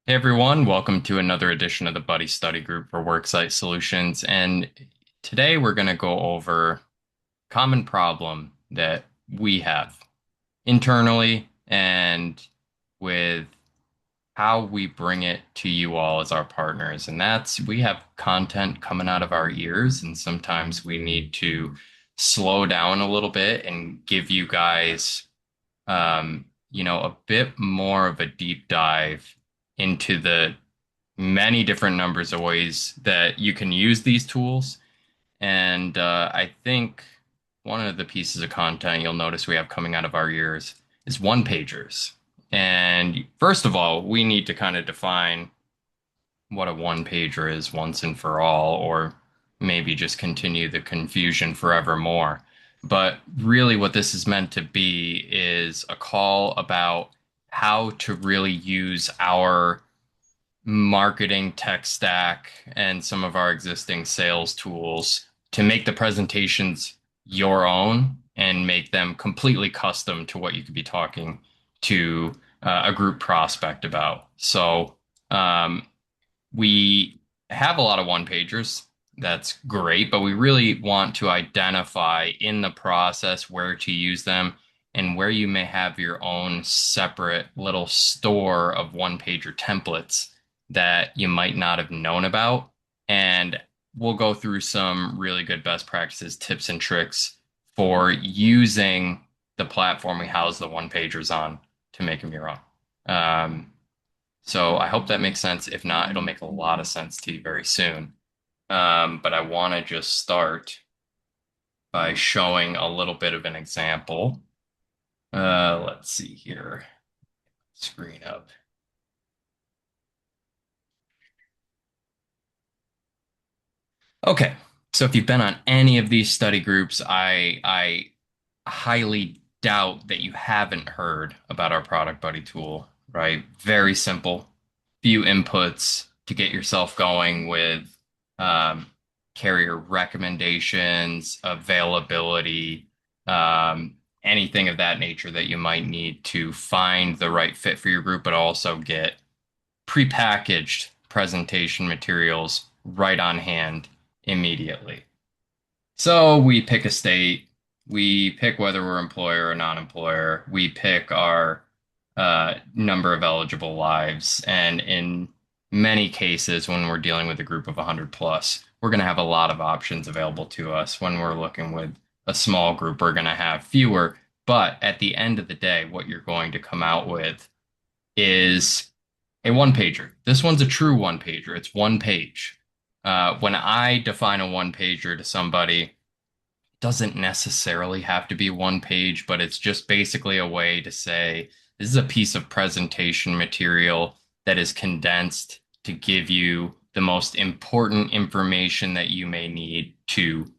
Hey everyone, welcome to another edition of the Buddy Study Group for Worksite Solutions. And today we're going to go over a common problem that we have internally and with how we bring it to you all as our partners. And that's we have content coming out of our ears, and sometimes we need to slow down a little bit and give you guys a bit more of a deep dive into the many different numbers of ways that you can use these tools. And I think one of the pieces of content you'll notice we have coming out of our ears is one pagers. And first of all, we need to kind of define what a one pager is once and for all, or maybe just continue the confusion forevermore. But really, what this is meant to be is a call about how to really use our marketing tech stack and some of our existing sales tools to make the presentations your own and make them completely custom to what you could be talking to a group prospect about. So we have a lot of one pagers. That's great, but we really want to identify in the process where to use them and where you may have your own separate little store of one pager templates that you might not have known about. And we'll go through some really good best practices, tips, and tricks for using the platform we house the one pagers on to make them your own. So I hope that makes sense. If not, it'll make a lot of sense to you very soon. But I want to just start by showing a little bit of an example. Let's see here. Screen up. Okay. So if you've been on any of these study groups, I highly doubt that you haven't heard about our Product Buddy tool, right? Very simple. Few inputs to get yourself going with um, carrier recommendations, availability, anything of that nature that you might need to find the right fit for your group, but also get prepackaged presentation materials right on hand immediately. So we pick a state, we pick whether we're employer or non-employer, we pick our number of eligible lives, and in many cases, when we're dealing with a group of 100 plus, we're going to have a lot of options available to us. When we're looking with a small group, we're going to have fewer. But at the end of the day, what you're going to come out with is a one pager. This one's a true one pager. It's one page. When I define a one pager to somebody, it doesn't necessarily have to be one page, but it's just basically a way to say this is a piece of presentation material that is condensed to give you the most important information that you may need to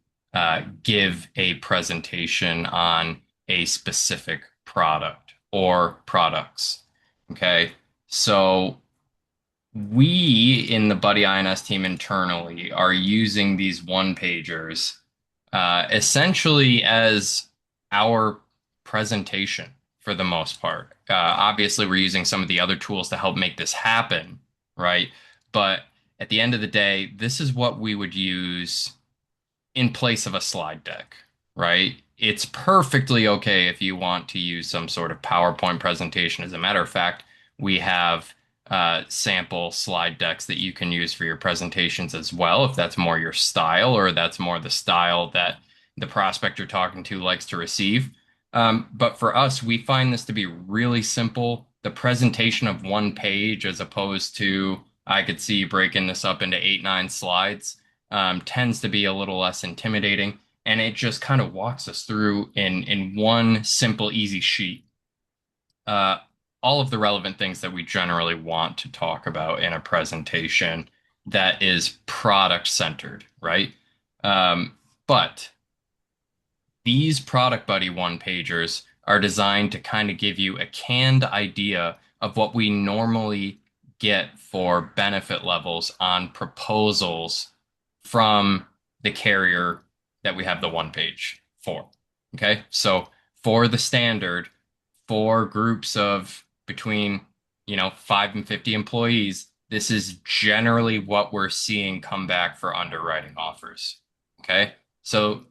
give a presentation on a specific product or products. Okay. So we in the Buddy INS team internally are using these one pagers essentially as our presentation for the most part. Obviously, we're using some of the other tools to help make this happen, right? But at the end of the day, this is what we would use in place of a slide deck, right? It's perfectly okay if you want to use some sort of PowerPoint presentation. As a matter of fact, we have sample slide decks that you can use for your presentations as well, if that's more your style or that's more the style that the prospect you're talking to likes to receive. But for us, we find this to be really simple. The presentation of one page, as opposed to I could see breaking this up into 8, 9 slides, tends to be a little less intimidating, and it just kind of walks us through in one simple, easy sheet. Uh, all of the relevant things that we generally want to talk about in a presentation that is product centered, right? But these Product Buddy one pagers are designed to kind of give you a canned idea of what we normally get for benefit levels on proposals from the carrier that we have the one page for. Okay. So for the standard, for groups of between 5 and 50 employees, this is generally what we're seeing come back for underwriting offers. Okay. So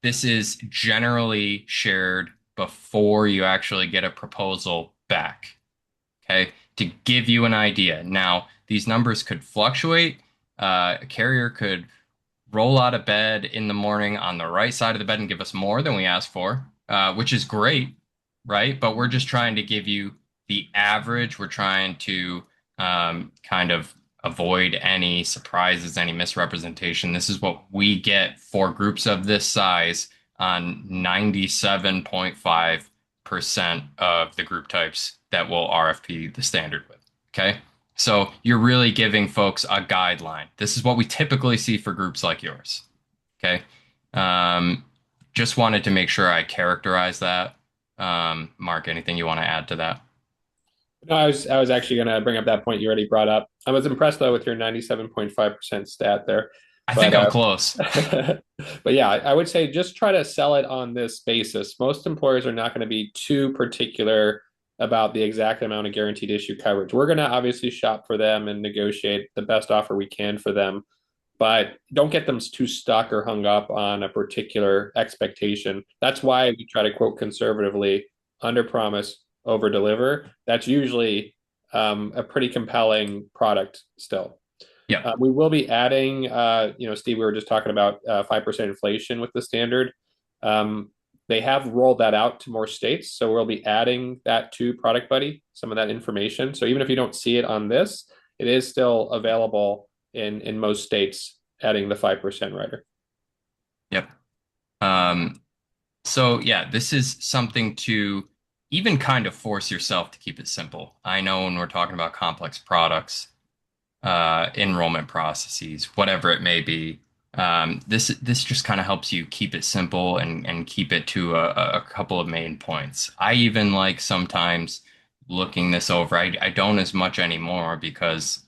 this is generally shared before you actually get a proposal back. Okay. To give you an idea. Now, these numbers could fluctuate. A carrier could roll out of bed in the morning on the right side of the bed and give us more than we asked for, which is great, right? But we're just trying to give you the average. We're trying to kind of avoid any surprises, any misrepresentation. This is what we get for groups of this size on 97.5% of the group types that will RFP the standard with. Okay. So you're really giving folks a guideline. This is what we typically see for groups like yours. Okay. Um, just wanted to make sure I characterize that. Mark, anything you want to add to that? No, I was actually going to bring up that point you already brought up. I was impressed though with your 97.5% stat there. I But think I'm close. but yeah, I would say just try to sell it on this basis. Most employers are not going to be too particular about the exact amount of guaranteed issue coverage. We're going to obviously shop for them and negotiate the best offer we can for them, but don't get them too stuck or hung up on a particular expectation. That's why we try to quote conservatively, under promise, over deliver. That's usually a pretty compelling product still. Yep. We will be adding, Steve, we were just talking about 5% inflation with the standard. Um, they have rolled that out to more states. So we'll be adding that to Product Buddy, some of that information. So even if you don't see it on this, it is still available in most states, adding the 5% rider. Yep. Um, so yeah, this is something to even kind of force yourself to keep it simple. I know when we're talking about complex products, enrollment processes, whatever it may be. This just kind of helps you keep it simple and keep it to a couple of main points. I even like sometimes looking this over. I don't as much anymore because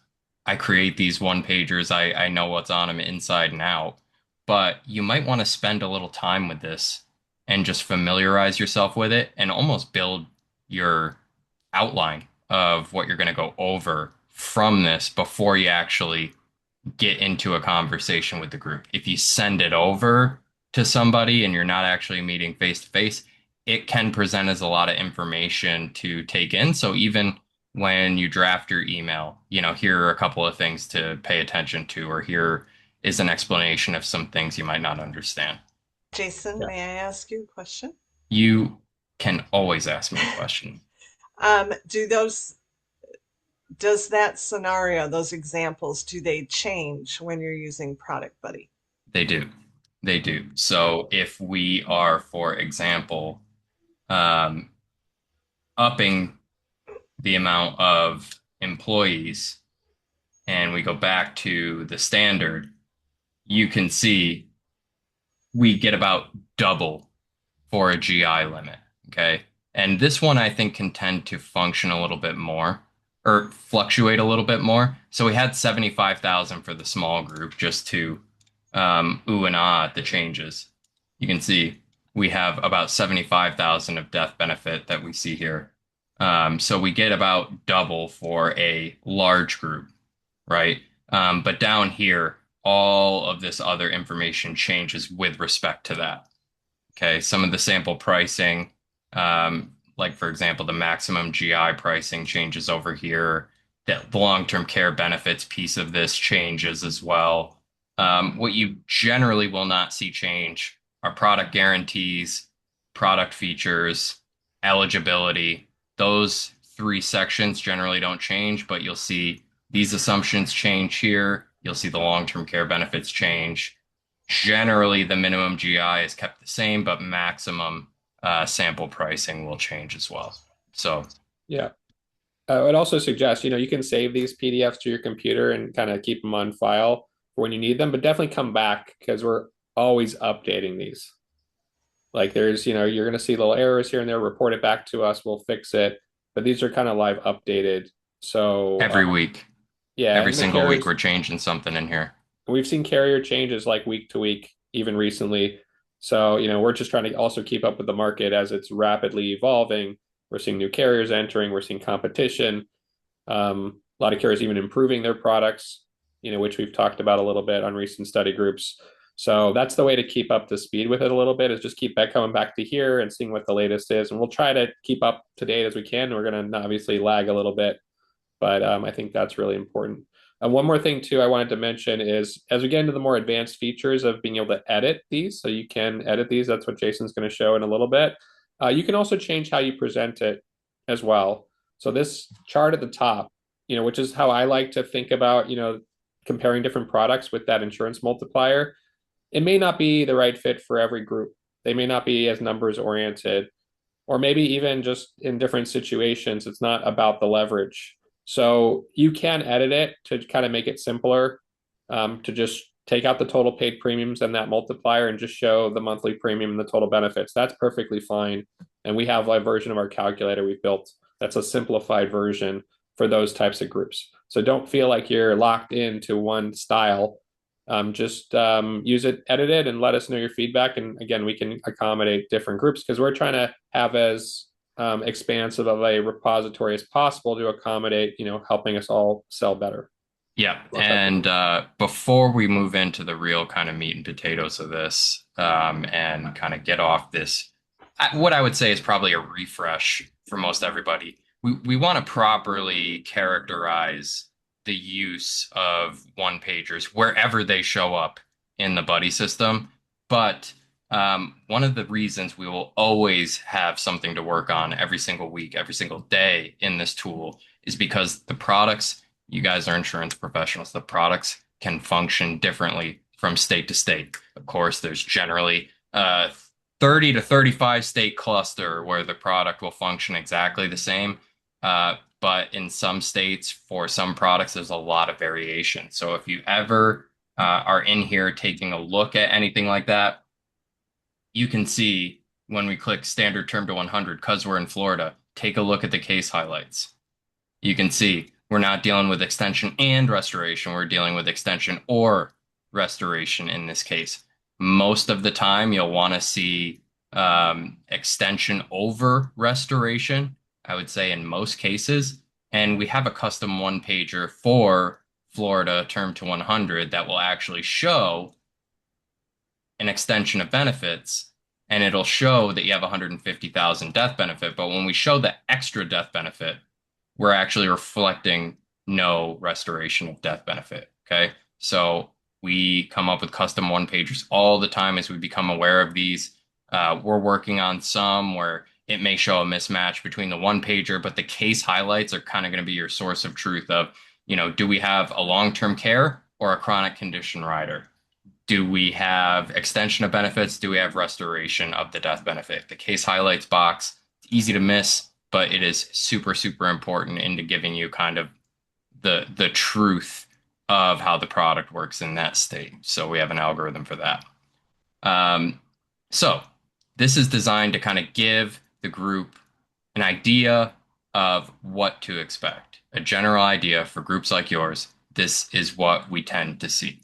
I create these one pagers. I know what's on them inside and out. But you might want to spend a little time with this and just familiarize yourself with it and almost build your outline of what you're going to go over from this before you actually get into a conversation with the group. If you send it over to somebody and you're not actually meeting face to face, it can present as a lot of information to take in. So even when you draft your email, here are a couple of things to pay attention to, or here is an explanation of some things you might not understand. Jason, Yeah. may I ask you a question? You can always ask me a question. Do does that scenario, those examples, do they change when you're using Product Buddy? They do. They do. So if we are, for example, um, upping the amount of employees and we go back to the standard, you can see we get about double for a GI limit. Okay. And this one I think can tend to function a little bit more or fluctuate a little bit more. So we had 75,000 for the small group just to ooh and ah at the changes. You can see we have about 75,000 of death benefit that we see here. So we get about double for a large group, right? But down here, all of this other information changes with respect to that. Okay, some of the sample pricing, like for example, the maximum GI pricing changes over here. The long-term care benefits piece of this changes as well. What you generally will not see change are product guarantees, product features, eligibility. Those three sections generally don't change, but you'll see these assumptions change here. You'll see the long-term care benefits change. Generally, the minimum GI is kept the same, but maximum sample pricing will change as well. So, Yeah. I would also suggest, you can save these PDFs to your computer and kind of keep them on file for when you need them, but definitely come back because we're always updating these. Like there's, you're going to see little errors here and there, report it back to us, we'll fix it. But these are kind of live updated. So, every week, yeah, every and the single week, carriers, we're changing something in here. we've seen carrier changes like week to week, even recently. So, we're just trying to also keep up with the market as it's rapidly evolving. We're seeing new carriers entering, we're seeing competition. A lot of carriers even improving their products, which we've talked about a little bit on recent study groups. So that's the way to keep up to speed with it a little bit, is just keep coming back to here and seeing what the latest is. And we'll try to keep up to date as we can. We're going to obviously lag a little bit, but I think that's really important. One more thing too I wanted to mention is, as we get into the more advanced features of being able to edit these, so you can edit these, that's what Jason's going to show in a little bit. You can also change how you present it as well. So this chart at the top, which is how I like to think about, comparing different products with that insurance multiplier. It may not be the right fit for every group. They may not be as numbers oriented, or maybe even just in different situations, it's not about the leverage. So you can edit it to kind of make it simpler, to just take out the total paid premiums and that multiplier and just show the monthly premium and the total benefits. That's perfectly fine. And we have a version of our calculator we've built that's a simplified version for those types of groups. So don't feel like you're locked into one style. Just use it, edit it, and let us know your feedback. And again, we can accommodate different groups because we're trying to have as expansive of a repository as possible to accommodate, helping us all sell better. Yeah. And before we move into the real kind of meat and potatoes of this, and kind of get off this, what I would say is probably a refresh for most everybody. We want to properly characterize the use of one pagers wherever they show up in the buddy system. But one of the reasons we will always have something to work on every single week, every single day in this tool is because the products, you guys are insurance professionals, the products can function differently from state to state. Of course, there's generally a 30 to 35 state cluster where the product will function exactly the same. But in some states, for some products, there's a lot of variation. So if you ever are in here taking a look at anything like that, you can see when we click standard term to 100, because we're in Florida, take a look at the case highlights. You can see we're not dealing with extension and restoration. We're dealing with extension or restoration in this case. Most of the time, you'll want to see extension over restoration, I would say in most cases. And we have a custom one pager for Florida term to 100 that will actually show an extension of benefits, and it'll show that you have 150,000 death benefit. But when we show the extra death benefit, we're actually reflecting no restoration of death benefit. Okay. So we come up with custom one pagers all the time as we become aware of these. We're working on some where it may show a mismatch between the one pager, but the case highlights are kind of going to be your source of truth of, do we have a long-term care or a chronic condition rider? Do we have extension of benefits? Do we have restoration of the death benefit? The case highlights box, it's easy to miss, but it is super, super important into giving you kind of the truth of how the product works in that state. So we have an algorithm for that. So this is designed to kind of give the group an idea of what to expect, a general idea for groups like yours. This is what we tend to see,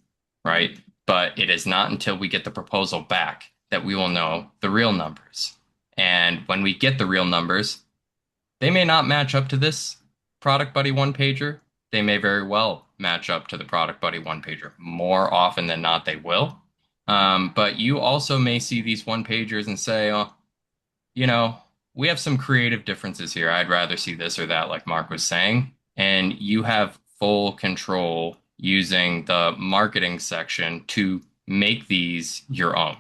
right? But it is not until we get the proposal back that we will know the real numbers. And when we get the real numbers, they may not match up to this Product Buddy one pager. They may very well match up to the Product Buddy one pager. More often than not, they will. But you also may see these one pagers and say, oh, we have some creative differences here. I'd rather see this or that, like Mark was saying. And you have full control using the marketing section to make these your own.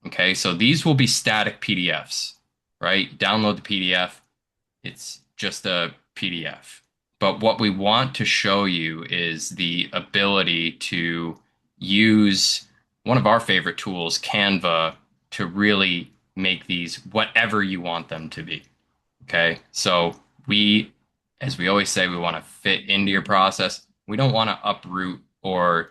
Okay, so these will be static PDFs, right? Download the PDF. It's just a PDF. But what we want to show you is the ability to use one of our favorite tools, Canva, to really make these whatever you want them to be. Okay, so as we always say, we want to fit into your process. We don't want to uproot or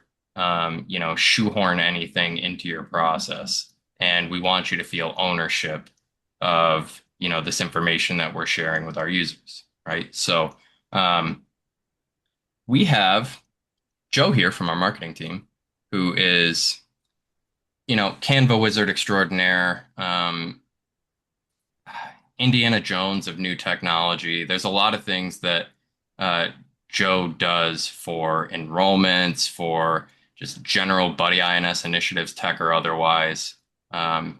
shoehorn anything into your process. And we want you to feel ownership of this information that we're sharing with our users, right? So we have Joe here from our marketing team, who is Canva wizard extraordinaire, Indiana Jones of new technology. There's a lot of things that Joe does for enrollments, for just general Buddy INS initiatives, tech or otherwise.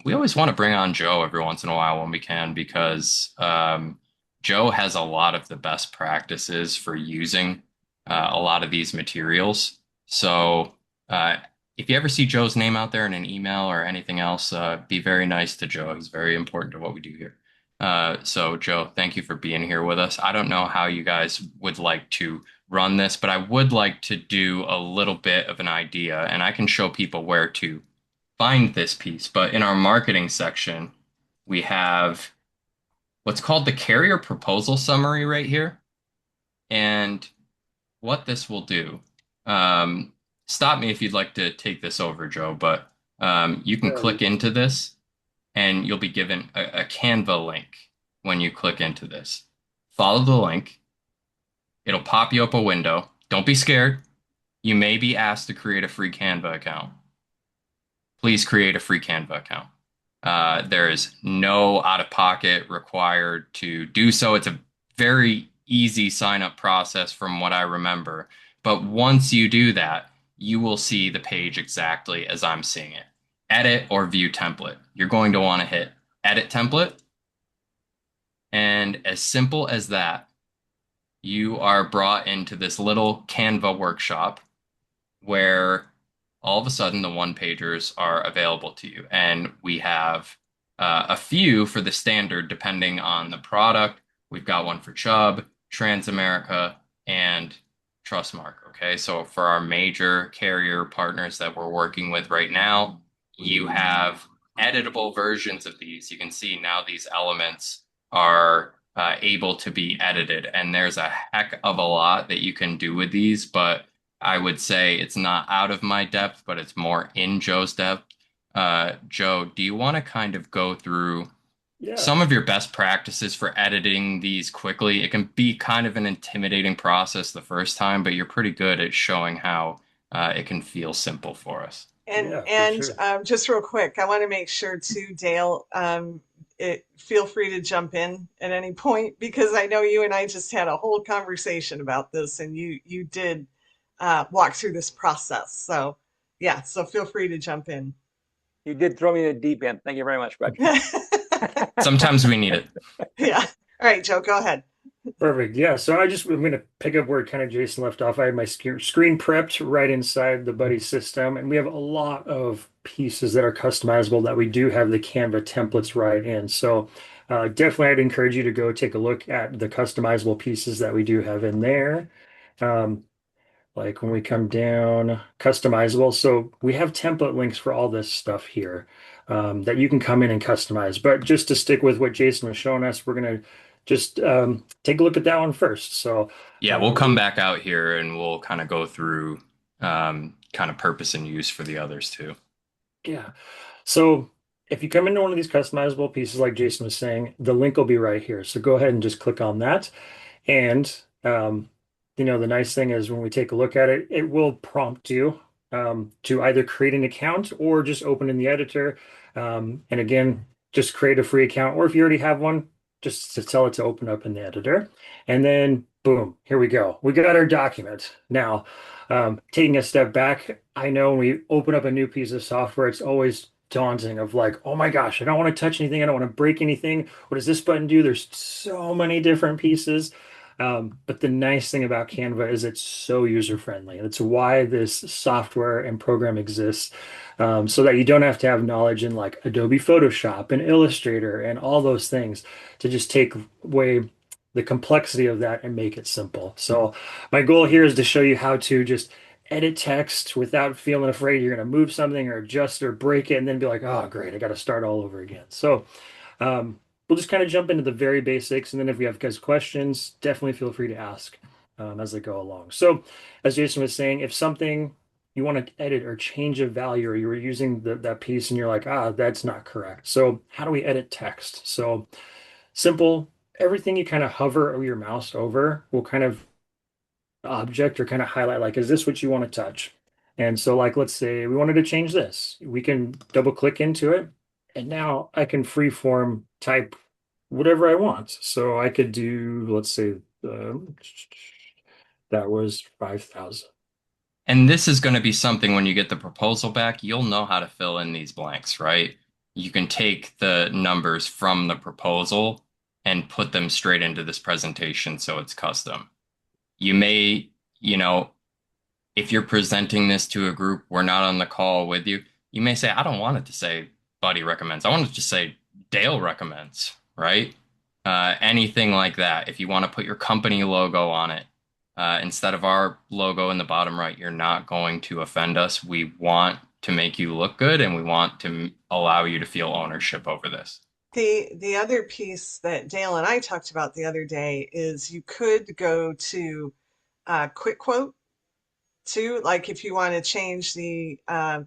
We always want to bring on Joe every once in a while when we can because Joe has a lot of the best practices for using a lot of these materials. So uh, if you ever see Joe's name out there in an email or anything else, be very nice to Joe. He's very important to what we do here. So Joe, thank you for being here with us. I don't know how you guys would like to run this, but I would like to do a little bit of an idea, and I can show people where to find this piece. But in our marketing section, we have what's called the carrier proposal summary right here. And what this will do, um, stop me if you'd like to take this over, Joe, but you can click into this and you'll be given a Canva link when you click into this. Follow the link. It'll pop you up a window. Don't be scared. You may be asked to create a free Canva account. Please create a free Canva account. There is no out-of-pocket required to do so. It's a very easy sign-up process from what I remember. But once you do that, you will see the page exactly as I'm seeing it. Edit or view template. You're going to want to hit edit template. And as simple as that, you are brought into this little Canva workshop where all of a sudden the one pagers are available to you. And we have a few for the standard depending on the product. We've got one for Chubb, Transamerica, and Trustmark. Okay, so for our major carrier partners that we're working with right now, you have editable versions of these. You can see now these elements are able to be edited, and there's a heck of a lot that you can do with these, but I would say it's not out of my depth, but it's more in Joe's depth. Joe, do you want to kind of go through Yeah. some of your best practices for editing these quickly? It can be kind of an intimidating process the first time, but you're pretty good at showing how it can feel simple for us. And Yeah, for and sure. just real quick, I want to make sure too, Dale, feel free to jump in at any point because I know you and I just had a whole conversation about this, and you did walk through this process. So yeah, so feel free to jump in. You did throw me in the deep end. Thank you very much, Brett. Sometimes we need it. Yeah. All right, Joe, go ahead. Perfect. Yeah. So I'm going to pick up where kind of Jason left off. I had my screen prepped right inside the Buddy system, and we have a lot of pieces that are customizable that we do have the Canva templates right in. So definitely I'd encourage you to go take a look at the customizable pieces that we do have in there. Um, Like when we come down, customizable. So we have template links for all this stuff here that you can come in and customize. But just to stick with what Jason was showing us, we're going to just take a look at that one first. So Yeah, we'll come back out here and we'll kind of go through kind of purpose and use for the others too. yeah. So if you come into one of these customizable pieces, like Jason was saying, the link will be right here. So go ahead and just click on that. And the nice thing is when we take a look at it, it will prompt you to either create an account or just open in the editor. And again, just create a free account, or if you already have one, just to tell it to open up in the editor. And then boom, here we go. We got our document. Now, taking a step back, I know when we open up a new piece of software, it's always daunting of like, oh my gosh, I don't want to touch anything. I don't want to break anything. What does this button do? There's so many different pieces. But the nice thing about Canva is it's so user friendly. That's why this software and program exists, so that you don't have to have knowledge in like Adobe Photoshop and Illustrator and all those things to just take away the complexity of that and make it simple. So my goal here is to show you how to just edit text without feeling afraid you're going to move something or adjust or break it and then be like, oh, great, I got to start all over again. So we'll just kind of jump into the very basics. And then if we have guys questions, definitely feel free to ask as they go along. So as Jason was saying, if something you want to edit or change a value, or you were using that piece and you're like, that's not correct. So how do we edit text? So simple, everything you kind of hover your mouse over will kind of object or kind of highlight, like, is this what you want to touch? And so like, let's say we wanted to change this. We can double click into it. And now I can freeform type whatever I want. So I could do, let's say, That was 5,000. And this is going to be something when you get the proposal back, you'll know how to fill in these blanks, right? You can take the numbers from the proposal and put them straight into this presentation so it's custom. You may, you know, if you're presenting this to a group, we're not on the call with you, you may say, I don't want it to say Buddy recommends. I want it to just say Dale recommends, right? Anything like that. If you want to put your company logo on it, instead of our logo in the bottom right, you're not going to offend us. We want to make you look good and we want to allow you to feel ownership over this. The other piece that Dale and I talked about the other day is you could go to quick quote too, like if you want to change the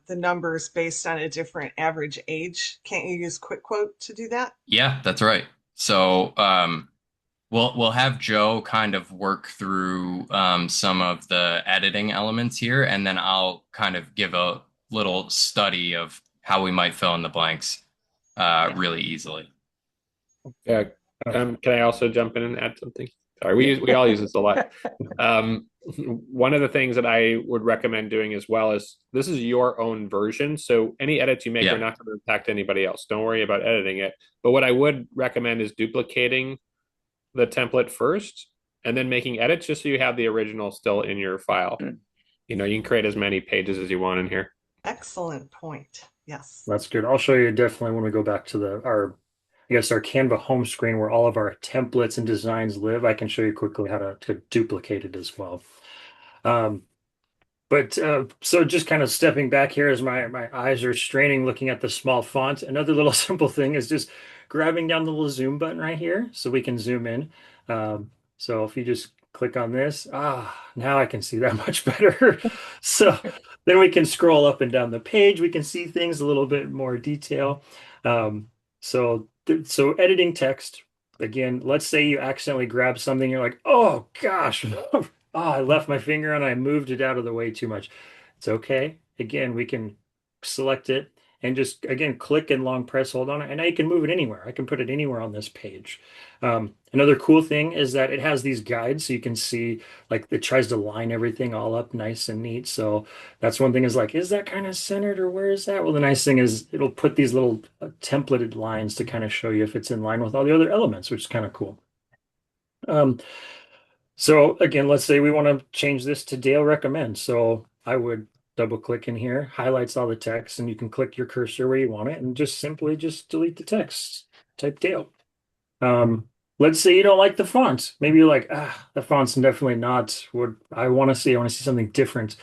numbers based on a different average age, can't you use quick quote to do that? Yeah, that's right. So we'll have Joe kind of work through some of the editing elements here, and then I'll kind of give a little study of how we might fill in the blanks really easily. Yeah. Can I also jump in and add something? Sorry, we all use this a lot. One of the things that I would recommend doing as well is this is your own version. So any edits you make Yeah. are not going to impact anybody else. Don't worry about editing it. But what I would recommend is duplicating the template first and then making edits just so you have the original still in your file. You know, you can create as many pages as you want in here. Excellent point. Yes. That's good. I'll show you definitely when we go back to our Canva home screen where all of our templates and designs live. I can show you quickly how to duplicate it as well. But so just kind of stepping back here as my eyes are straining looking at the small font. Another little simple thing is just grabbing down the little zoom button right here so we can zoom in. So if you just click on this, now I can see that much better. So then we can scroll up and down the page. We can see things a little bit more detail. So editing text, again, let's say you accidentally grab something, you're like, oh gosh, I left my finger and I moved it out of the way too much. It's okay. Again, we can select it and just, again, click and long press hold on it. And now you can move it anywhere. I can put it anywhere on this page. Another cool thing is that it has these guides so you can see, like, it tries to line everything all up nice and neat. So that's one thing is like, is that kind of centered or where is that? Well, the nice thing is it'll put these little templated lines to kind of show you if it's in line with all the other elements, which is kind of cool. So again, let's say we want to change this to Dale recommends. So I would double click in here, highlights all the text, and you can click your cursor where you want it and just simply just delete the text, type Dale. Let's say you don't like the font. Maybe you're like, the font's definitely not what I want to see. I want to see something different.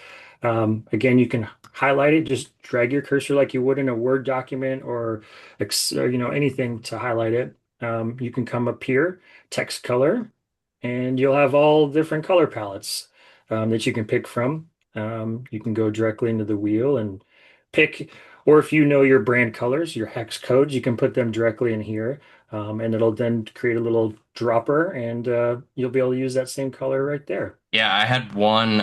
Again, you can highlight it, just drag your cursor like you would in a Word document or anything to highlight it. You can come up here, text color, and you'll have all different color palettes that you can pick from. You can go directly into the wheel and pick, or if you know your brand colors, your hex codes, you can put them directly in here, and it'll then create a little dropper, and you'll be able to use that same color right there. Yeah, I had one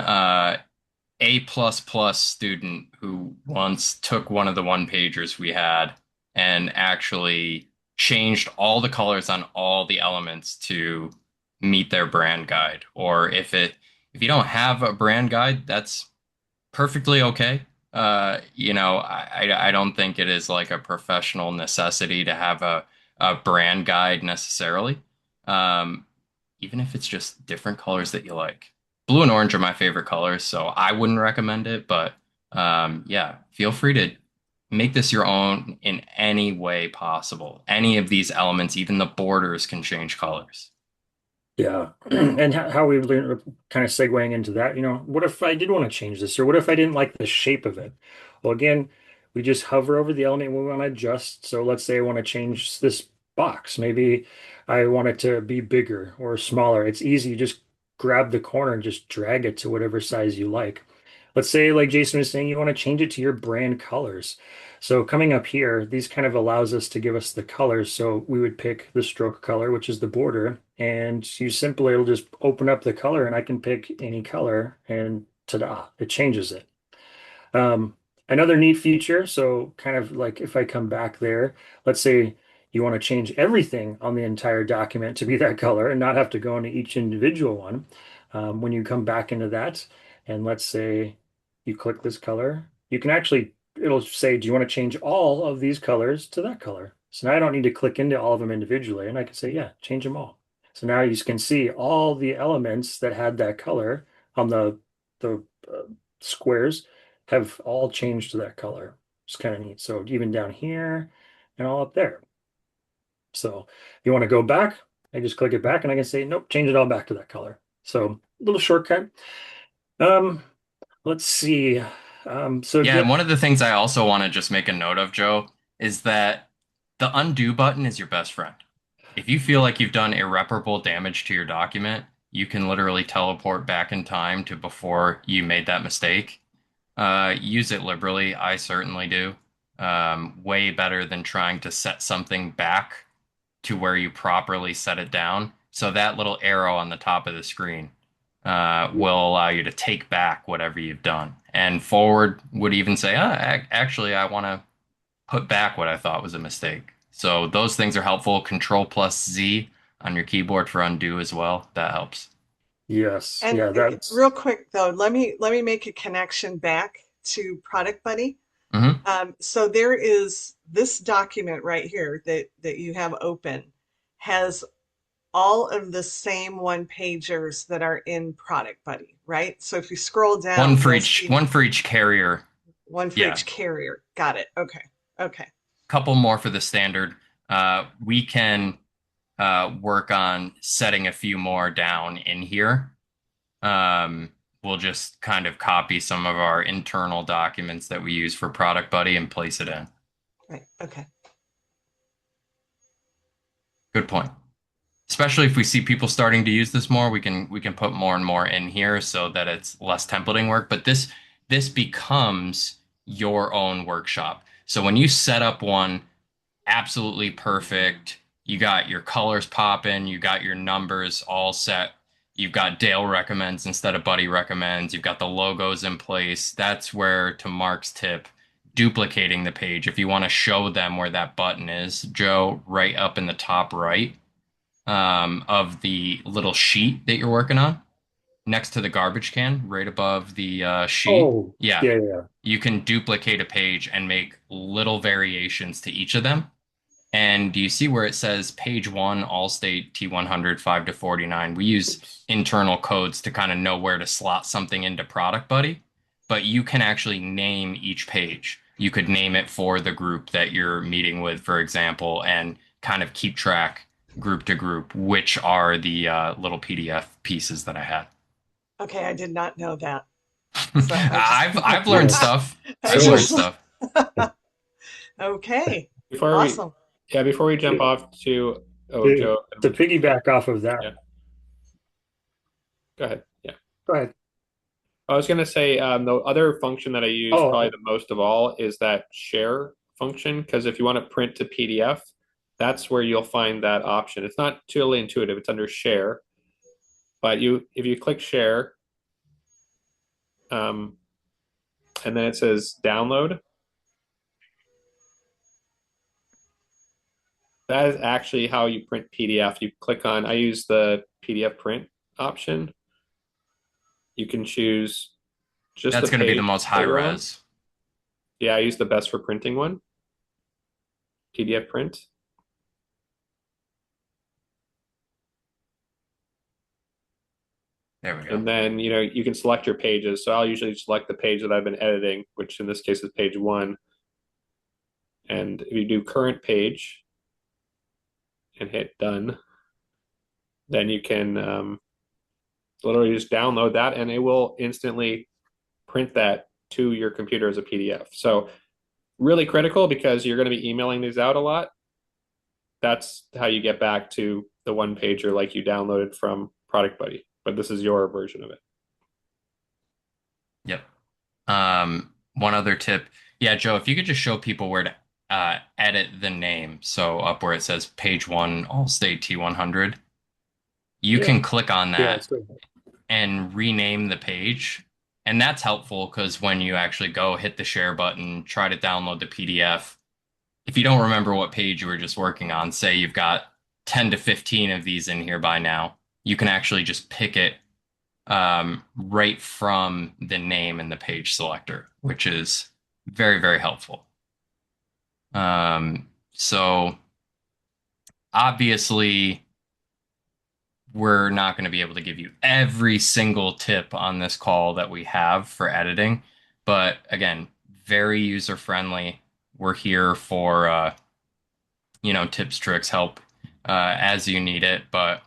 A++ student who once took one of the one pagers we had and actually changed all the colors on all the elements to meet their brand guide. Or if you don't have a brand guide, that's perfectly okay. I don't think it is like a professional necessity to have a brand guide necessarily. Even if it's just different colors that you like. Blue and orange are my favorite colors, so I wouldn't recommend it, but yeah, feel free to make this your own in any way possible. Any of these elements, even the borders can change colors. Yeah. And how we learn, kind of segueing into that, what if I did want to change this, or what if I didn't like the shape of it? Well, again, we just hover over the element we want to adjust. So let's say I want to change this box. Maybe I want it to be bigger or smaller. It's easy. You just grab the corner and just drag it to whatever size you like. Let's say, like Jason was saying, you want to change it to your brand colors. So coming up here, these kind of allows us to give us the colors. So we would pick the stroke color, which is the border, and you simply will just open up the color and I can pick any color and ta-da, it changes it. Another neat feature, so kind of like if I come back there, let's say you want to change everything on the entire document to be that color and not have to go into each individual one. When you come back into that, and let's say you click this color, you can actually, it'll say, do you want to change all of these colors to that color? So now I don't need to click into all of them individually, and I can say, yeah, change them all. So now you can see all the elements that had that color on the squares have all changed to that color. It's kind of neat. So even down here and all up there. So if you want to go back, I just click it back and I can say, nope, change it all back to that color. So little shortcut. Um, let's see. So Yeah, again, and one of the things I also want to just make a note of, Joe, is that the undo button is your best friend. If you feel like you've done irreparable damage to your document, you can literally teleport back in time to before you made that mistake. Use it liberally. I certainly do. Way better than trying to set something back to where you properly set it down. So that little arrow on the top of the screen will allow you to take back whatever you've done. And forward would even say, actually, I want to put back what I thought was a mistake. So those things are helpful. Control plus Z on your keyboard for undo as well. That helps. yes, And yeah, that's real quick though, let me make a connection back to Product Buddy. Hmm. So there is this document right here that you have open has all of the same one pagers that are in Product Buddy, right? So if you scroll One down, for you'll each, see one for each carrier. one for Yeah. each carrier. Got it. Okay. Okay. Couple more for the standard. We can work on setting a few more down in here. We'll just kind of copy some of our internal documents that we use for Product Buddy and place it in. Right. Okay. Good point. Especially if we see people starting to use this more, we can put more and more in here so that it's less templating work. But this becomes your own workshop. So when you set up one absolutely perfect, you got your colors popping, you got your numbers all set, you've got Dale recommends instead of Buddy recommends, you've got the logos in place. That's where, to Mark's tip, duplicating the page. If you want to show them where that button is, Joe, right up in the top right of the little sheet that you're working on, next to the garbage can, right above the sheet. oh Yeah, yeah, yeah. you can duplicate a page and make little variations to each of them. And do you see where it says page one, Allstate T100, 5 to 49? We use internal codes to kind of know where to slot something into Product Buddy, but you can actually name each page. You could name it for the group that you're meeting with, for example, and kind of keep track group to group, which are the little PDF pieces that I had. Okay. I did not know that. So I I've learned Yes. stuff. I I've So- learned just, stuff. okay. Before Awesome. before we jump off to To- Joe, To piggyback off of that, Yeah. go ahead. Yeah. go ahead. I was going to say the other function that I use Oh. probably the most of all is that share function, because if you want to print to PDF, that's where you'll find that option. It's not totally intuitive. It's under share, but if you click share, and then it says download. That is actually how you print PDF. You click on, I use the PDF print option. You can choose just That's the going to be page the most that high you're on. res. Yeah, I use the best for printing one. PDF print. There we go. And then, you can select your pages. So I'll usually select the page that I've been editing, which in this case is page 1. And if you do current page and hit done, then you can literally just download that and it will instantly print that to your computer as a PDF. So really critical because you're going to be emailing these out a lot. That's how you get back to the one pager like you downloaded from Product Buddy, but this is your version of it. Yep. One other tip. Yeah, Joe, if you could just show people where to edit the name. So up where it says page one, Allstate T100, you Yeah. can click on Yeah, that so and rename the page. And that's helpful because when you actually go hit the share button, try to download the PDF, if you don't remember what page you were just working on, say you've got 10 to 15 of these in here by now, you can actually just pick it right from the name in the page selector, which is very, very helpful. So obviously, we're not going to be able to give you every single tip on this call that we have for editing, but again, very user friendly. We're here for tips, tricks, help as you need it. But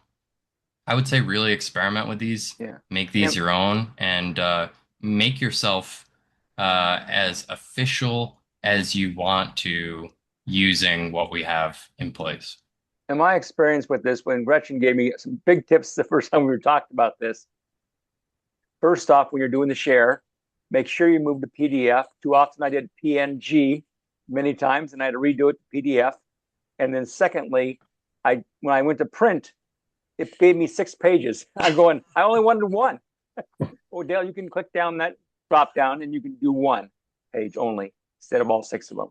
I would say really experiment with these, Yeah. make these And, your own, and make yourself as official as you want to using what we have in place. and my experience with this, when Gretchen gave me some big tips the first time we were talking about this, first off, when you're doing the share, make sure you move to PDF. Too often I did PNG many times and I had to redo it to PDF. And then secondly, when I went to print, it gave me 6 pages. I'm going, I only wanted one. Oh, Dale, you can click down that drop down and you can do 1 page only instead of all 6 of them.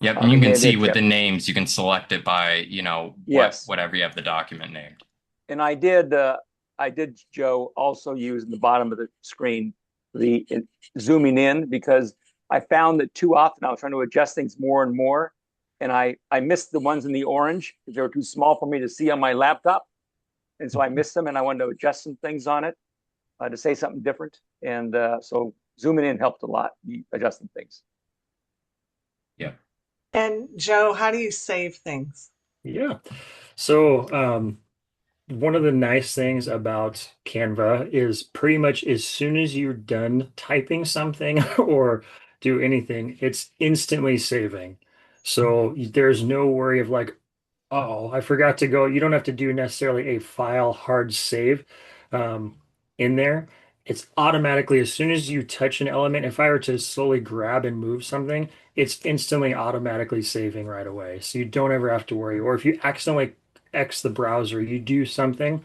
Yep, and you can see with tip. the names, you can select it by, Yes. whatever you have the document named. And I did, Joe, also use in the bottom of the screen the zooming in, because I found that too often I was trying to adjust things more and more, and I missed the ones in the orange because they were too small for me to see on my laptop, and so I missed them, and I wanted to adjust some things on it to say something different, and so zooming in helped a lot, adjusting things. Yeah. And Joe, how do you save things? Yeah. So, one of the nice things about Canva is pretty much as soon as you're done typing something or do anything, it's instantly saving. So there's no worry of like, oh, I forgot to go. You don't have to do necessarily a file hard save um, in there. It's automatically, as soon as you touch an element, if I were to slowly grab and move something, it's instantly automatically saving right away. So you don't ever have to worry. Or if you accidentally X the browser, you do something,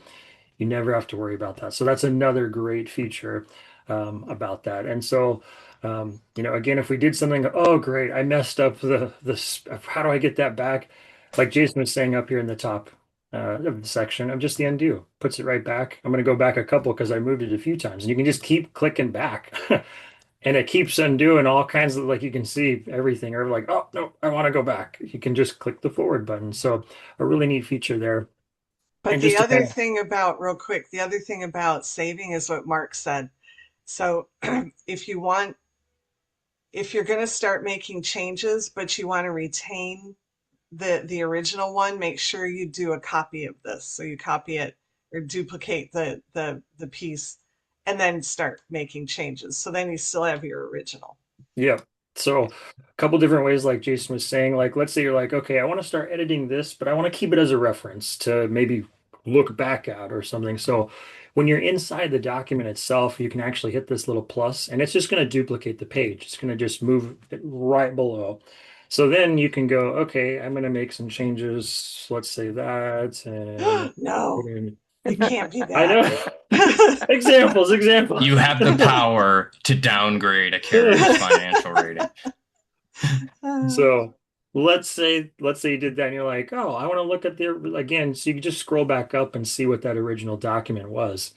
you never have to worry about that. So that's another great feature about that. And so, again, if we did something, oh, great, I messed up how do I get that back? Like Jason was saying up here in the top of the section of just the undo, puts it right back. I'm going to go back a couple because I moved it a few times, and you can just keep clicking back. And it keeps undoing all kinds of, like, you can see everything, or like, oh no, I want to go back. You can just click the forward button. So a really neat feature there. But And just to kind of, real quick, the other thing about saving is what Mark said. So if you want, if you're going to start making changes, but you want to retain the original one, make sure you do a copy of this. So you copy it or duplicate the piece and then start making changes. So then you still have your original. yeah. So a couple different ways, like Jason was saying, like, let's say you're like, okay, I want to start editing this, but I want to keep it as a reference to maybe look back at or something. So when you're inside the document itself, you can actually hit this little plus and it's just going to duplicate the page. It's going to just move it right below. So then you can go, okay, I'm going to make some changes. Let's say that, and No, it can't be I know. that. Examples. You have the power to downgrade a carrier's financial rating. So let's say you did that and you're like, oh, I want to look at the again. So you can just scroll back up and see what that original document was.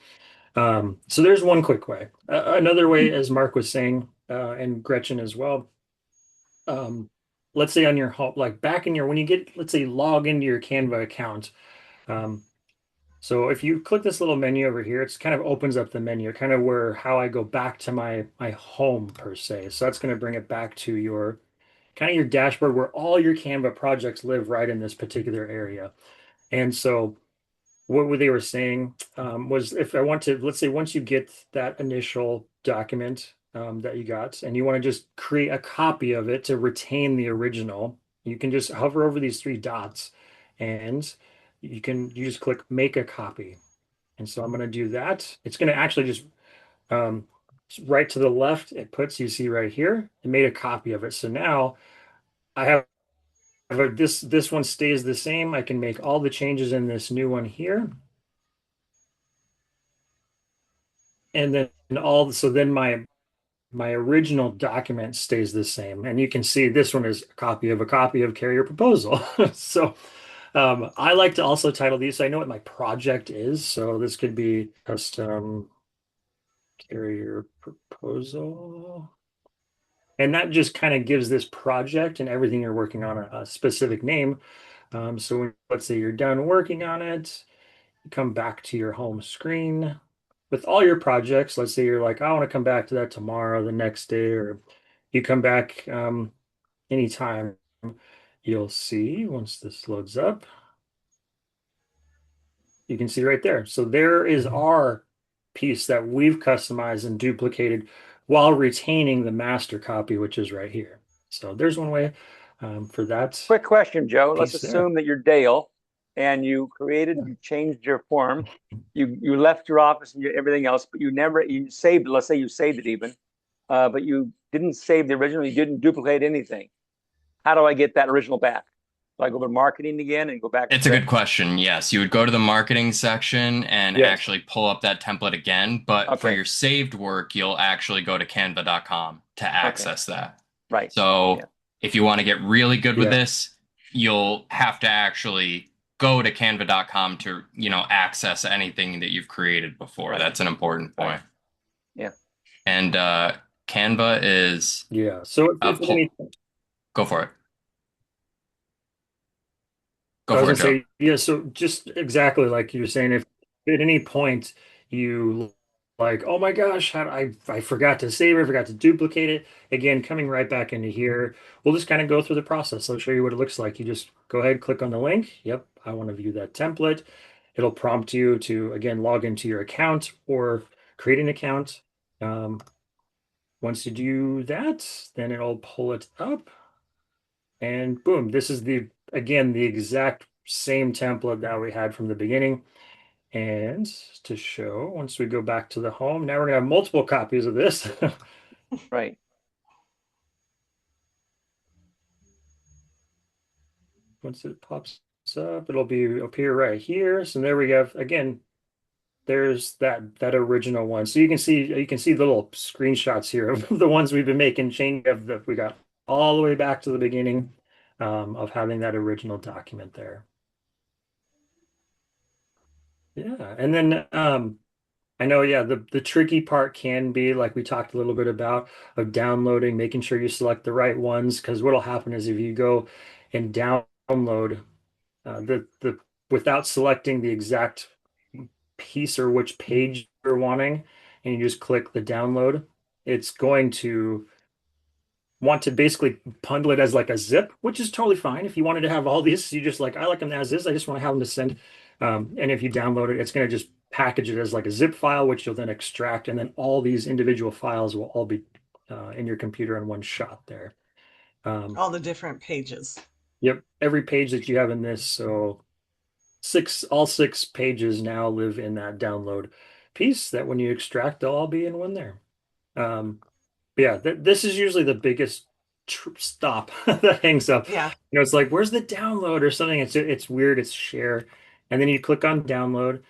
So there's one quick way. Another way, as Mark was saying, and Gretchen as well. Let's say on your home, like back in your when you get, let's say, log into your Canva account. Um, so if you click this little menu over here, it's kind of opens up the menu, kind of where how I go back to my home per se. So that's going to bring it back to your kind of your dashboard where all your Canva projects live right in this particular area. And so what they were saying was if I want to, let's say once you get that initial document that you got and you want to just create a copy of it to retain the original, you can just hover over these 3 dots and you just click make a copy. And so I'm going to do that. It's going to actually just um, right to the left, it puts, you see right here, it made a copy of it. So now I have this one stays the same. I can make all the changes in this new one here. And then so then my original document stays the same. And you can see this one is a copy of carrier proposal. So I like to also title these so I know what my project is. So this could be custom carrier proposal. And that just kind of gives this project and everything you're working on a specific name. So let's say you're done working on it, you come back to your home screen with all your projects. Let's say you're like, I want to come back to that tomorrow, the next day, or you come back anytime. You'll see once this loads up, you can see right there. So there is our piece that we've customized and duplicated while retaining the master copy, which is right here. So there's one way for that Quick question, Joe. Let's piece there. assume that you're Dale and you changed your form. You left your office and everything else, but you saved, let's say you saved it even, but you didn't save the original, you didn't duplicate anything. How do I get that original back? Do I go to marketing again and go back? It's a good question. Yes, you would go to the marketing section and Yes. actually pull up that template again. But for Okay. your saved work, you'll actually go to canva.com to access that. Right. So Yeah. if you want to get really good with Yeah. this, you'll have to actually go to canva.com to, access anything that you've created before. Right. That's an important point. Right. Yeah. And Canva is Yeah. So if at any go for it. I Go was for it, gonna Joe. say, yeah, so just exactly like you're saying, if at any point you like, oh my gosh, I forgot to save it, I forgot to duplicate it. Again, coming right back into here, we'll just kind of go through the process. I'll show you what it looks like. You just go ahead, click on the link. Yep, I want to view that template. It'll prompt you to, again, log into your account or create an account. Once you do that, then it'll pull it up. And boom, this is again, the exact same template that we had from the beginning. And to show, once we go back to the home, now we're gonna have multiple copies of this. Right. Once it pops up, it'll be up here right here. So there we go. Again, there's that original one. So you can see little screenshots here of the ones we've been making. We got all the way back to the beginning of having that original document there. Yeah, and then I know, yeah, the tricky part can be like we talked a little bit about of downloading, making sure you select the right ones, because what'll happen is if you go and download the without selecting the exact piece or which page you're wanting, and you just click the download, it's going to want to basically bundle it as like a zip, which is totally fine. If you wanted to have all these, you just like, I like them as is. I just want to have them to send. And if you download it, it's going to just package it as like a zip file, which you'll then extract. And then all these individual files will all be in your computer in one shot there. All the different pages. Yep. Every page that you have in this. So all 6 pages now live in that download piece that when you extract, they'll all be in one there. Yeah, this is usually the biggest stop that hangs up. Yeah. It's like, where's the download or something? It's weird. It's share, and then you click on download,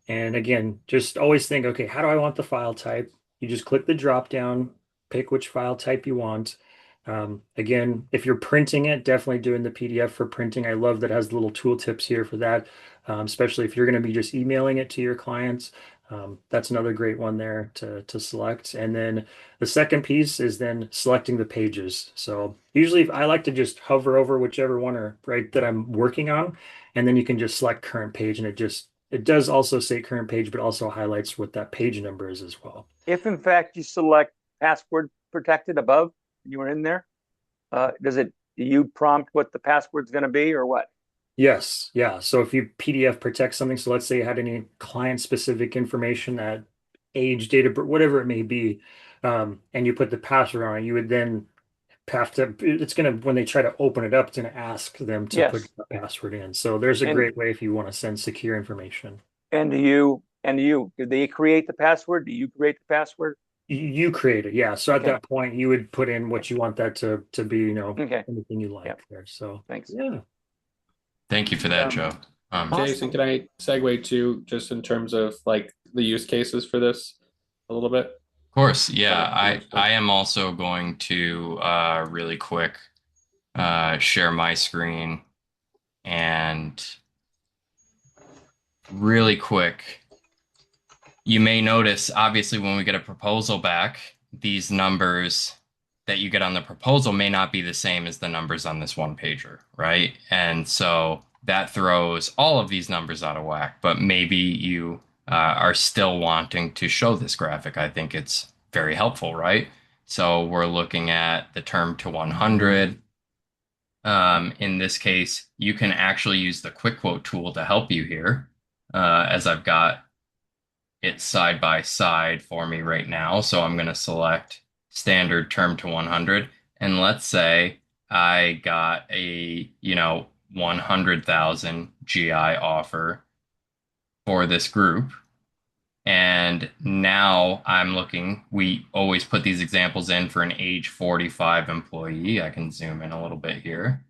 and again, just always think, okay, how do I want the file type? You just click the drop down, pick which file type you want. Again, if you're printing it, definitely doing the PDF for printing. I love that it has little tool tips here for that, especially if you're going to be just emailing it to your clients. That's another great one there to select. And then the second piece is then selecting the pages. So usually I like to just hover over whichever one or right that I'm working on, and then you can just select current page, and it does also say current page, but also highlights what that page number is as well. If in fact you select password protected above, you were in there, do you prompt what the password's going to be or what? Yes, yeah. So if you PDF protect something, so let's say you had any client specific information, that age, date of birth, whatever it may be, and you put the password on it, you would then have to, it's going to, when they try to open it up, it's going to ask them to put Yes. the password in. So there's a And- great way if you want to send secure information. And did they create the password? Do you create the password? You create it, yeah. So at Okay. that point, you would put in what you want that to be, Okay. anything you like Yep. there. So Thanks. yeah. Thank you for that, Joe. Jason, can I segue to just in terms of like the use cases for this a little bit? Of course, yeah. Sorry. I am also going to really quick share my screen and really quick you may notice, obviously, when we get a proposal back, these numbers that you get on the proposal may not be the same as the numbers on this one pager, right? And so that throws all of these numbers out of whack, but maybe you are still wanting to show this graphic. I think it's very helpful, right? So we're looking at the term to 100. In this case, you can actually use the quick quote tool to help you here, as I've got it side by side for me right now. So I'm going to select standard term to 100. And let's say I got a, 100,000 GI offer for this group. And now I'm looking, we always put these examples in for an age 45 employee. I can zoom in a little bit here.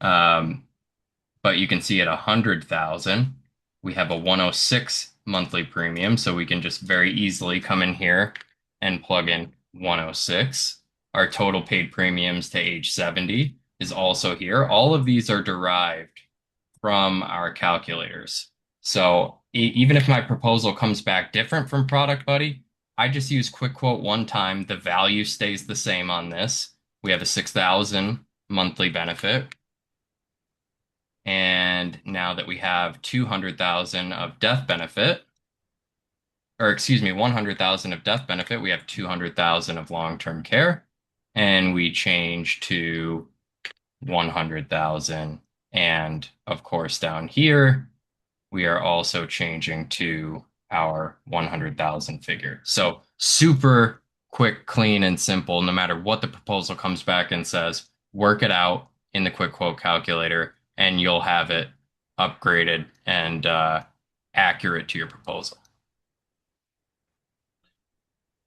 But you can see at 100,000, we have a 106 monthly premium. So we can just very easily come in here and plug in 106. Our total paid premiums to age 70 is also here. All of these are derived from our calculators. So even if my proposal comes back different from Product Buddy, I just use Quick Quote one time. The value stays the same on this. We have a 6,000 monthly benefit. And now that we have 200,000 of death benefit, or excuse me, 100,000 of death benefit, we have 200,000 of long-term care, and we change to 100,000. And of course, down here, we are also changing to our 100,000 figure. So super quick, clean, and simple. No matter what the proposal comes back and says, work it out in the quick quote calculator, and you'll have it upgraded and accurate to your proposal.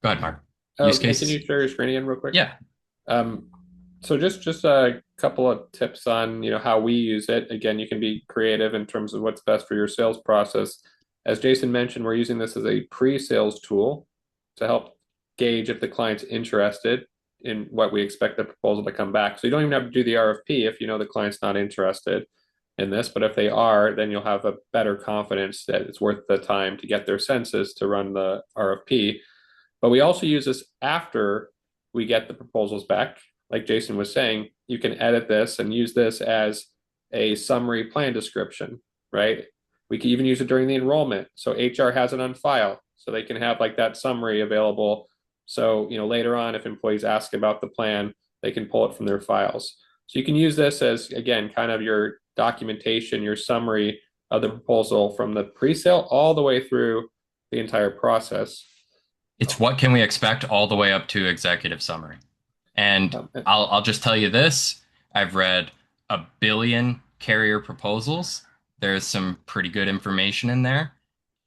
Go ahead, Mark. Use Can cases. you share your screen again real quick? Yeah. So just a couple of tips on how we use it. Again, you can be creative in terms of what's best for your sales process. As Jason mentioned, we're using this as a pre-sales tool to help gauge if the client's interested in what we expect the proposal to come back. So you don't even have to do the RFP if you know the client's not interested in this, but if they are, then you'll have a better confidence that it's worth the time to get their census to run the RFP. But we also use this after we get the proposals back. Like Jason was saying, you can edit this and use this as a summary plan description, right? We can even use it during the enrollment. So HR has it on file, so they can have like that summary available. So, later on, if employees ask about the plan, they can pull it from their files. So you can use this as, again, kind of your documentation, your summary of the proposal from the pre-sale all the way through the entire process. It's what can we expect all the way up to executive summary. And I'll just tell you this, I've read a billion carrier proposals. There's some pretty good information in there.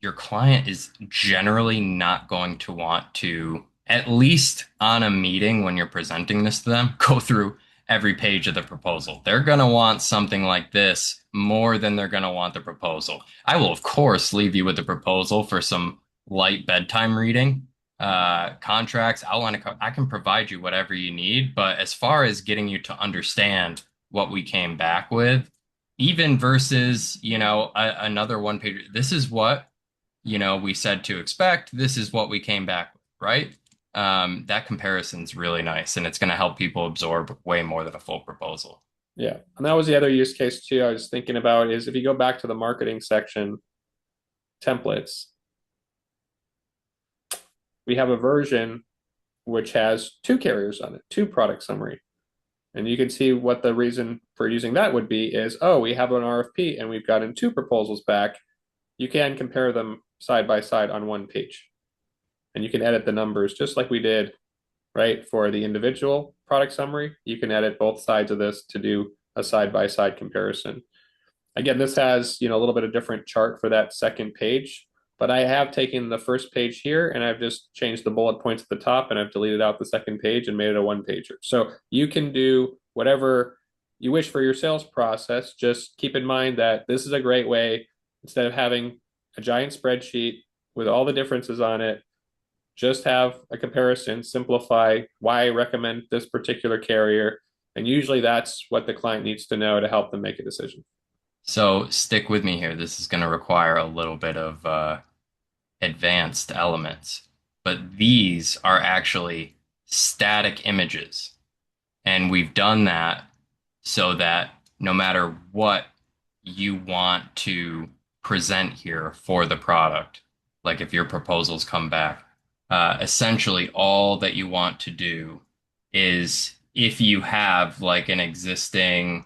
Your client is generally not going to want to, at least on a meeting when you're presenting this to them, go through every page of the proposal. They're going to want something like this more than they're going to want the proposal. I will, of course, leave you with the proposal for some light bedtime reading. Contracts, I can provide you whatever you need, but as far as getting you to understand what we came back with, even versus, another one page, this is what, we said to expect, this is what we came back with, right? That comparison's really nice, and it's going to help people absorb way more than a full proposal. Yeah. And that was the other use case too I was thinking about is if you go back to the marketing section, templates, we have a version which has two carriers on it, two product summary. And you can see what the reason for using that would be is, we have an RFP and we've gotten two proposals back. You can compare them side by side on one page. And you can edit the numbers just like we did, right? For the individual product summary, you can edit both sides of this to do a side by side comparison. Again, this has, a little bit of different chart for that second page. But I have taken the first page here and I've just changed the bullet points at the top and I've deleted out the second page and made it a one pager. So you can do whatever you wish for your sales process. Just keep in mind that this is a great way, instead of having a giant spreadsheet with all the differences on it, just have a comparison, simplify why I recommend this particular carrier. And usually that's what the client needs to know to help them make a decision. So stick with me here. This is going to require a little bit of advanced elements, but these are actually static images. And we've done that so that no matter what you want to present here for the product, like if your proposals come back, essentially all that you want to do is if you have like an existing,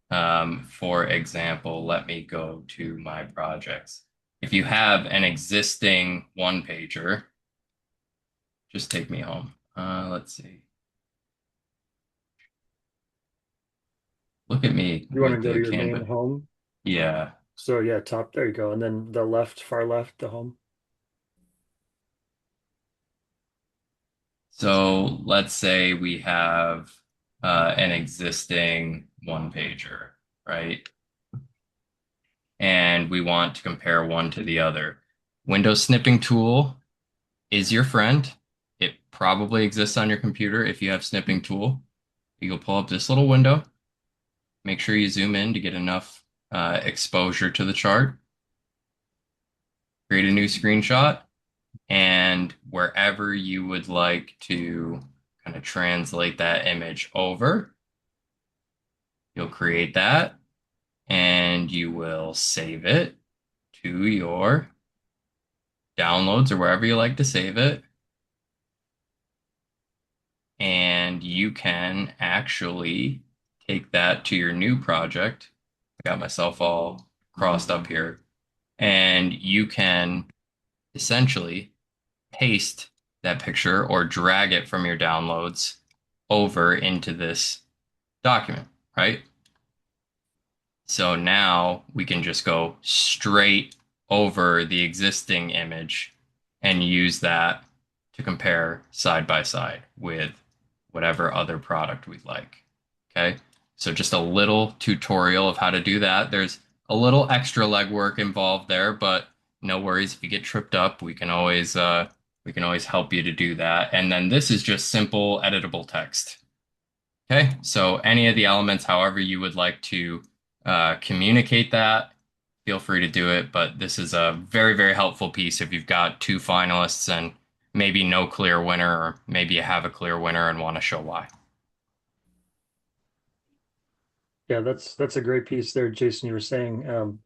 for example, let me go to my projects. If you have an existing one pager, just take me home. Let's see. Look at me You want to with go to the your main Canva. home? Yeah. So yeah, top, there you go. And then the left, far left, the home. So let's say we have an existing one pager, right? And we want to compare one to the other. Window snipping tool is your friend. It probably exists on your computer if you have snipping tool. You go pull up this little window. Make sure you zoom in to get enough exposure to the chart. Create a new screenshot. And wherever you would like to kind of translate that image over, you'll create that and you will save it to your downloads or wherever you like to save it. And you can actually take that to your new project. I got myself all crossed up here. And you can essentially paste that picture or drag it from your downloads over into this document, right? So now we can just go straight over the existing image and use that to compare side by side with whatever other product we'd like. Okay. So just a little tutorial of how to do that. There's a little extra legwork involved there, but no worries. If you get tripped up, we can always help you to do that. And then this is just simple editable text. Okay. So any of the elements, however you would like to communicate that, feel free to do it. But this is a very, very helpful piece if you've got two finalists and maybe no clear winner, or maybe you have a clear winner and want to show why. Yeah, that's a great piece there, Jason. You were saying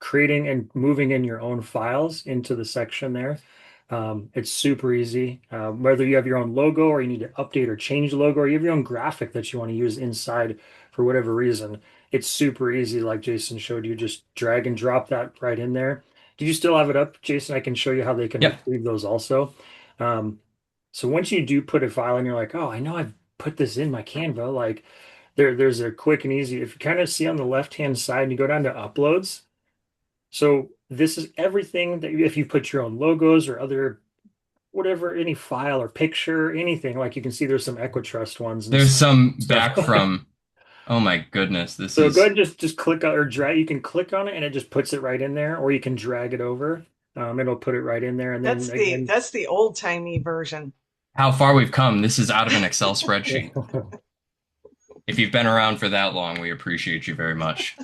creating and moving in your own files into the section there. It's super easy. Whether you have your own logo or you need to update or change the logo, or you have your own graphic that you want to use inside for whatever reason, it's super easy. Like Jason showed you, just drag and drop that right in there. Do you still have it up, Jason? I can show you how they can Yep. retrieve those also. Um, so once you do put a file in, you're like, oh, I know I've put this in my Canva. Like there's a quick and easy. If you kind of see on the left-hand side, you go down to uploads. So this is everything that if you put your own logos or other whatever, any file or picture, anything, like you can see there's some Equitrust ones and There's some back stuff. from, oh my goodness, this So go is ahead and just click on or drag. You can click on it and it just puts it right in there, or you can drag it over. It'll put it right in there. And then again, That's the old timey version. how far we've come. This is out of an Excel spreadsheet. If you've been around for that long, we appreciate you very much.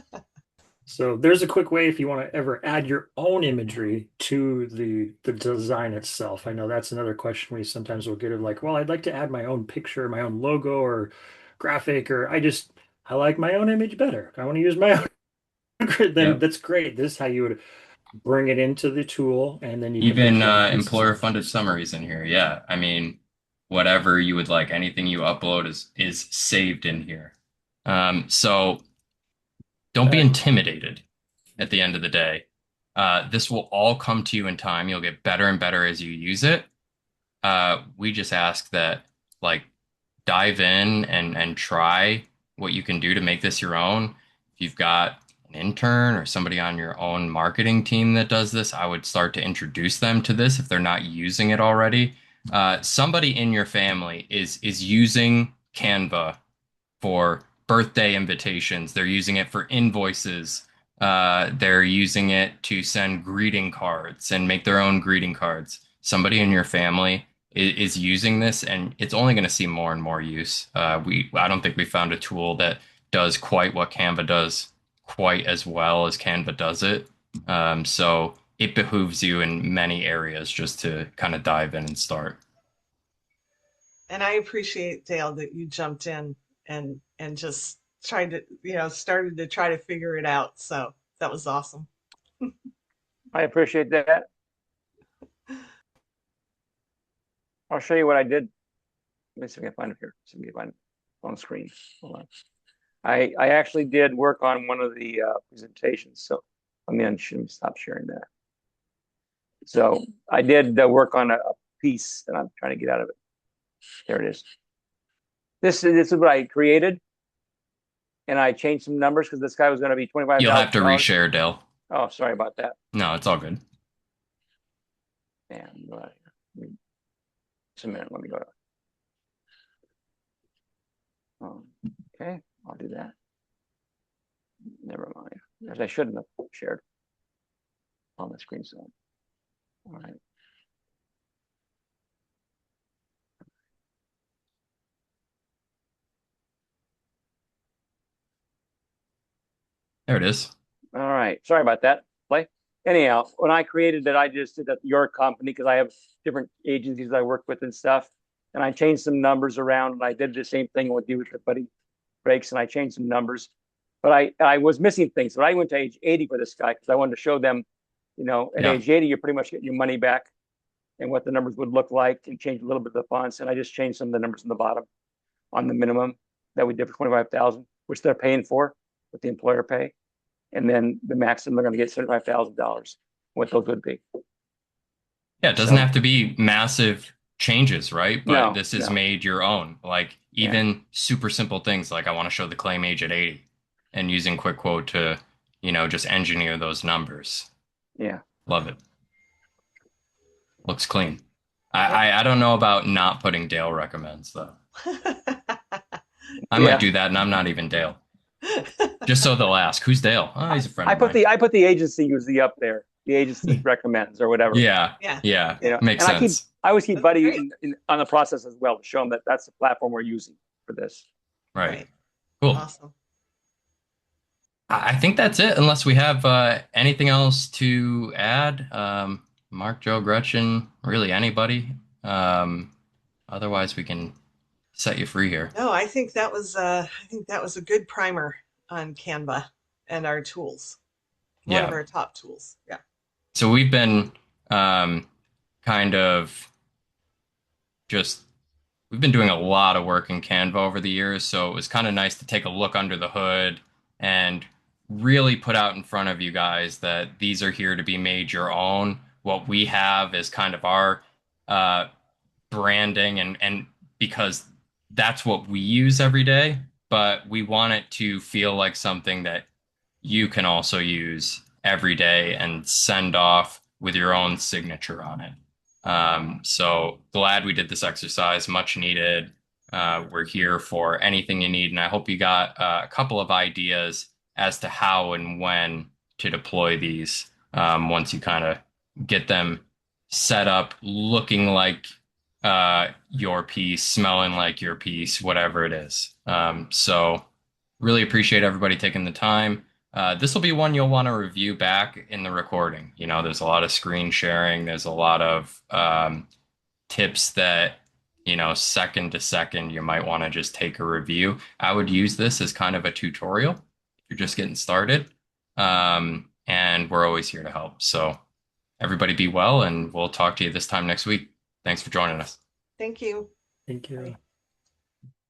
so there's a quick way if you want to ever add your own imagery to the design itself. I know that's another question we sometimes will get of like, well, I'd like to add my own picture, my own logo or graphic, or I like my own image better. I want to use my own. Then Yep. that's great. This is how you would bring it into the tool, and then you can put Even your own pieces on employer it. funded summaries in here. Yeah. I mean, whatever you would like, anything you upload is saved in here. So don't be intimidated at the end of the day. This will all come to you in time. You'll get better and better as you use it. We just ask that like dive in and try what you can do to make this your own. If you've got an intern or somebody on your own marketing team that does this, I would start to introduce them to this if they're not using it already. Somebody in your family is using Canva for birthday invitations. They're using it for invoices. They're using it to send greeting cards and make their own greeting cards. Somebody in your family is using this, and it's only going to see more and more use. I don't think we found a tool that does quite what Canva does quite as well as Canva does it. So it behooves you in many areas just to kind of dive in and start. And I appreciate, Dale, that you jumped in and just tried to, started to try to figure it out. So that was awesome. I appreciate that. I'll show you what I did. Let me see if I can find it here. See if I can find it on screen. Hold on. I actually did work on one of the presentations. So let me stop sharing that. So I did work on a piece that I'm trying to get out of it. There it is. This is what I created, and I changed some numbers because this guy was going to be $25,000. You'll have to reshare, Dale. Oh, sorry about that. No, it's all good. And just a minute. Let me go to. Okay, I'll do that. Never mind. Because I shouldn't have shared on the screen. So, all right. There it is. All right. Sorry about that. Play. Anyhow, when I created it, I just did at your company because I have different agencies I work with and stuff. And I changed some numbers around, and I did the same thing with you with the buddy breaks, and I changed some numbers. But I was missing things. So I went to age 80 for this guy because I wanted to show them, at age 80, you're pretty much getting your money back and what the numbers would look like, and change a little bit of the fonts. And I just changed some of the numbers on the bottom on the minimum that we did for 25,000, which they're paying for, what the employer pay. And then the maximum they're going to get $75,000, what those would be. Yeah, it doesn't have to be massive changes, right? But No, this is no. made your own. Like even super simple things like I want to show the claim age at 80 and using Quick Quote to, just engineer those numbers. Yeah. Love it. Looks clean. I don't know about not putting Dale recommends though. I might do that, and I'm not even Dale. Just so they'll ask, who's Dale? Oh, he's a friend of mine. I put the agency usually up there. The agency recommends or whatever. Yeah. Makes sense. I always keep Buddy on the process as well to show them that that's the platform we're using for this. Right. Cool. Awesome. I think that's it, unless we have anything else to add. Mark, Joe, Gretchen, really anybody. Otherwise, we can set you free here. No, I think that was a good primer on Canva and our tools. One of our top tools. Yeah. So we've been we've been doing a lot of work in Canva over the years. So it was kind of nice to take a look under the hood and really put out in front of you guys that these are here to be made your own. What we have is kind of our branding and because that's what we use every day, but we want it to feel like something that you can also use every day and send off with your own signature on it. So glad we did this exercise, much needed. We're here for anything you need. And I hope you got a couple of ideas as to how and when to deploy these once you kind of get them set up, looking like your piece, smelling like your piece, whatever it is. So really appreciate everybody taking the time. This will be one you'll want to review back in the recording. There's a lot of screen sharing. There's a lot of tips that, second to second, you might want to just take a review. I would use this as kind of a tutorial if you're just getting started. And we're always here to help. So everybody be well, and we'll talk to you this time next week. Thanks for joining us. Thank you. Thank you. Bye.